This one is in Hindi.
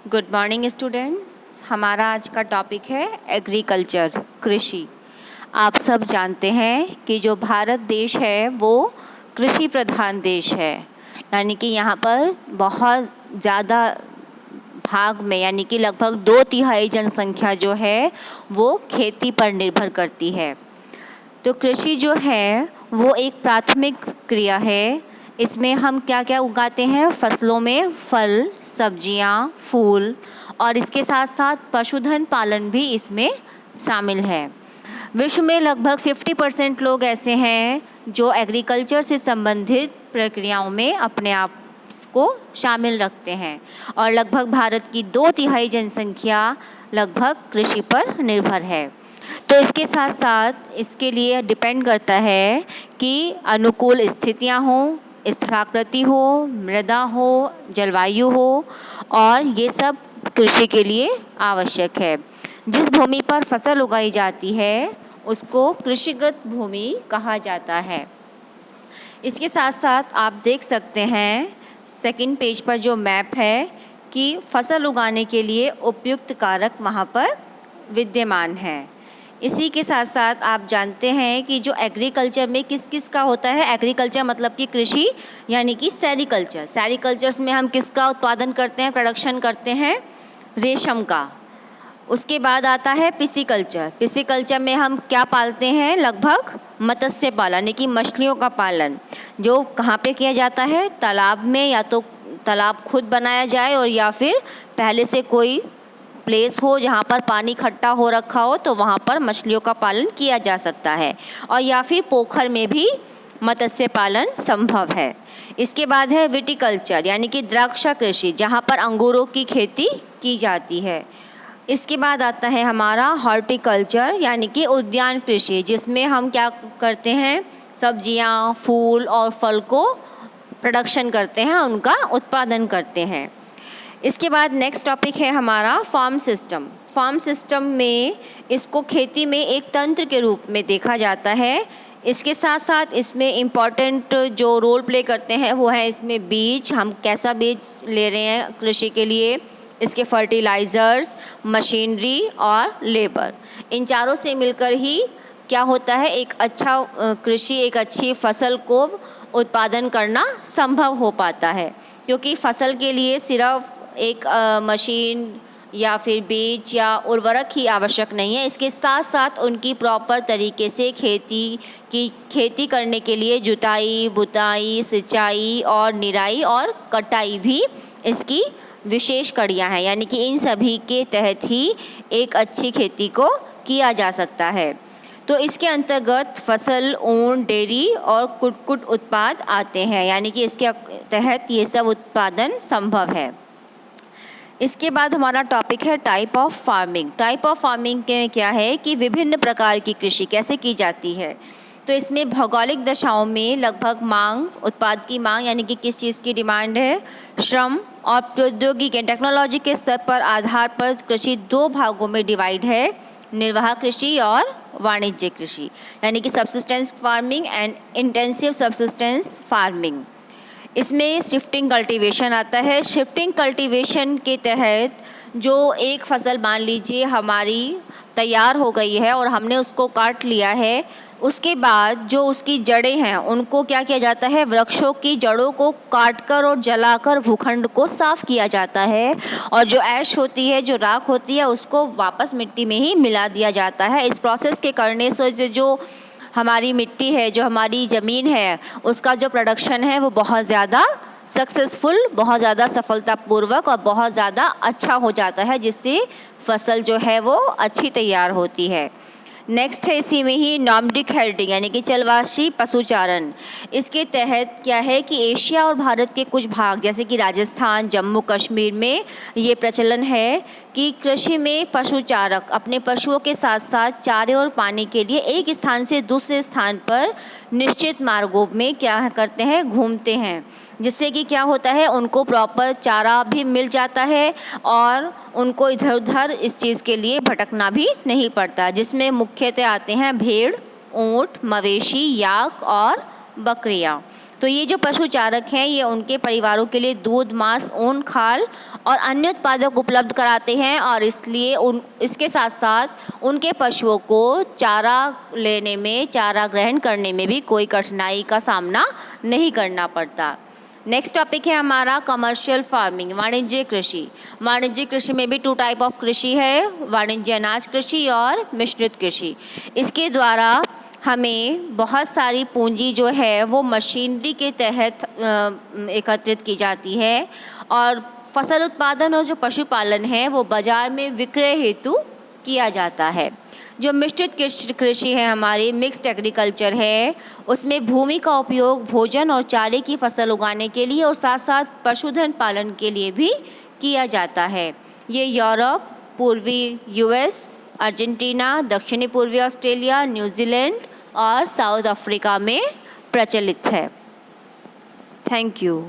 Good morning students. हमारा आज का टॉपिक है एग्रीकल्चर, कृषि। आप सब जानते हैं कि जो भारत देश है वो कृषि प्रधान देश है, यानी कि यहाँ पर बहुत ज़्यादा भाग में यानी कि लगभग 2/3 जनसंख्या जो है वो खेती पर निर्भर करती है। तो कृषि जो है वो एक प्राथमिक क्रिया है। इसमें हम क्या क्या उगाते हैं? फसलों में फल, सब्जियां, फूल और इसके साथ साथ पशुधन पालन भी इसमें शामिल है। विश्व में लगभग 50% लोग ऐसे हैं जो एग्रीकल्चर से संबंधित प्रक्रियाओं में अपने आप को शामिल रखते हैं और लगभग भारत की 2/3 जनसंख्या लगभग कृषि पर निर्भर है। तो इसके साथ साथ इसके लिए डिपेंड करता है कि अनुकूल स्थितियां हों, स्थलाकृति हो, मृदा हो, जलवायु हो, और ये सब कृषि के लिए आवश्यक है। जिस भूमि पर फसल उगाई जाती है उसको कृषिगत भूमि कहा जाता है। इसके साथ साथ आप देख सकते हैं सेकंड पेज पर जो मैप है कि फसल उगाने के लिए उपयुक्त कारक वहाँ पर विद्यमान है। इसी के साथ साथ आप जानते हैं कि जो एग्रीकल्चर में किस किस का होता है। एग्रीकल्चर मतलब कि कृषि, यानी कि सेरीकल्चर। सेरीकल्चर्स में हम किसका उत्पादन करते हैं, प्रोडक्शन करते हैं? रेशम का। उसके बाद आता है पिसिकल्चर। पिसिकल्चर में हम क्या पालते हैं? लगभग मत्स्य पालन, यानी कि मछलियों का पालन, जो कहाँ पे किया जाता है? तालाब में, या तो तालाब खुद बनाया जाए और या फिर पहले से कोई प्लेस हो जहाँ पर पानी इकट्ठा हो रखा हो तो वहाँ पर मछलियों का पालन किया जा सकता है, और या फिर पोखर में भी मत्स्य पालन संभव है। इसके बाद है विटिकल्चर, यानी कि द्राक्षा कृषि, जहाँ पर अंगूरों की खेती की जाती है। इसके बाद आता है हमारा हॉर्टिकल्चर, यानी कि उद्यान कृषि, जिसमें हम क्या करते हैं? सब्जियां, फूल और फल को प्रोडक्शन करते हैं, उनका उत्पादन करते हैं। इसके बाद नेक्स्ट टॉपिक है हमारा फार्म सिस्टम। फार्म सिस्टम में इसको खेती में एक तंत्र के रूप में देखा जाता है। इसके साथ साथ इसमें इम्पॉर्टेंट जो रोल प्ले करते हैं वो है इसमें बीज, हम कैसा बीज ले रहे हैं कृषि के लिए, इसके फर्टिलाइज़र्स, मशीनरी और लेबर। इन चारों से मिलकर ही क्या होता है? एक अच्छा कृषि, एक अच्छी फसल को उत्पादन करना संभव हो पाता है, क्योंकि फसल के लिए सिर्फ एक मशीन या फिर बीज या उर्वरक ही आवश्यक नहीं है। इसके साथ साथ उनकी प्रॉपर तरीके से खेती करने के लिए जुताई, बुताई, सिंचाई और निराई और कटाई भी इसकी विशेष कड़ियाँ हैं, यानी कि इन सभी के तहत ही एक अच्छी खेती को किया जा सकता है। तो इसके अंतर्गत फसल, ऊन, डेयरी और कुटकुट उत्पाद आते हैं, यानी कि इसके तहत ये सब उत्पादन संभव है। इसके बाद हमारा टॉपिक है type of farming. Type of farming के क्या है कि विभिन्न प्रकार की कृषि कैसे की जाती है। तो इसमें भौगोलिक दशाओं में लगभग मांग, उत्पाद की मांग, यानी कि किस चीज़ की डिमांड है, श्रम और प्रौद्योगिकी, टेक्नोलॉजी के स्तर पर आधार पर कृषि 2 भागों में डिवाइड है, निर्वाह कृषि और वाणिज्य कृषि, यानी कि subsistence farming and intensive subsistence farming. इसमें शिफ्टिंग कल्टीवेशन आता है। शिफ्टिंग कल्टीवेशन के तहत जो एक फसल, मान लीजिए हमारी तैयार हो गई है और हमने उसको काट लिया है, उसके बाद जो उसकी जड़ें हैं उनको क्या किया जाता है? वृक्षों की जड़ों को काटकर और जलाकर भूखंड को साफ किया जाता है, और जो ऐश होती है, जो राख होती है, उसको वापस मिट्टी में ही मिला दिया जाता है। इस प्रोसेस के करने से जो हमारी मिट्टी है, जो हमारी ज़मीन है, उसका जो प्रोडक्शन है वो बहुत ज़्यादा सक्सेसफुल, बहुत ज़्यादा सफलतापूर्वक और बहुत ज़्यादा अच्छा हो जाता है, जिससे फसल जो है वो अच्छी तैयार होती है। नेक्स्ट है इसी में ही नॉमडिक हेल्डिंग, यानी कि चलवासी पशुचारण। इसके तहत क्या है कि एशिया और भारत के कुछ भाग जैसे कि राजस्थान, जम्मू कश्मीर में ये प्रचलन है कि कृषि में पशुचारक अपने पशुओं के साथ साथ चारे और पानी के लिए एक स्थान से दूसरे स्थान पर निश्चित मार्गों में क्या करते हैं? घूमते हैं, जिससे कि क्या होता है? उनको प्रॉपर चारा भी मिल जाता है और उनको इधर उधर इस चीज़ के लिए भटकना भी नहीं पड़ता, जिसमें मुख्यतः आते हैं भेड़, ऊँट, मवेशी, याक और बकरियाँ। तो ये जो पशु चारक हैं ये उनके परिवारों के लिए दूध, मांस, ऊन, खाल और अन्य उत्पादक उपलब्ध कराते हैं और इसलिए इसके साथ साथ उनके पशुओं को चारा लेने में, चारा ग्रहण करने में भी कोई कठिनाई का सामना नहीं करना पड़ता। नेक्स्ट टॉपिक है हमारा कमर्शियल फार्मिंग, वाणिज्यिक कृषि। वाणिज्यिक कृषि में भी 2 टाइप ऑफ कृषि है, वाणिज्य अनाज कृषि और मिश्रित कृषि। इसके द्वारा हमें बहुत सारी पूंजी जो है वो मशीनरी के तहत एकत्रित की जाती है और फसल उत्पादन और जो पशुपालन है वो बाज़ार में विक्रय हेतु किया जाता है। जो मिश्रित कृषि है हमारी, मिक्स्ड एग्रीकल्चर है, उसमें भूमि का उपयोग भोजन और चारे की फसल उगाने के लिए और साथ साथ पशुधन पालन के लिए भी किया जाता है। ये यूरोप, पूर्वी यूएस, अर्जेंटीना, दक्षिणी पूर्वी ऑस्ट्रेलिया, न्यूजीलैंड और साउथ अफ्रीका में प्रचलित है। Thank you.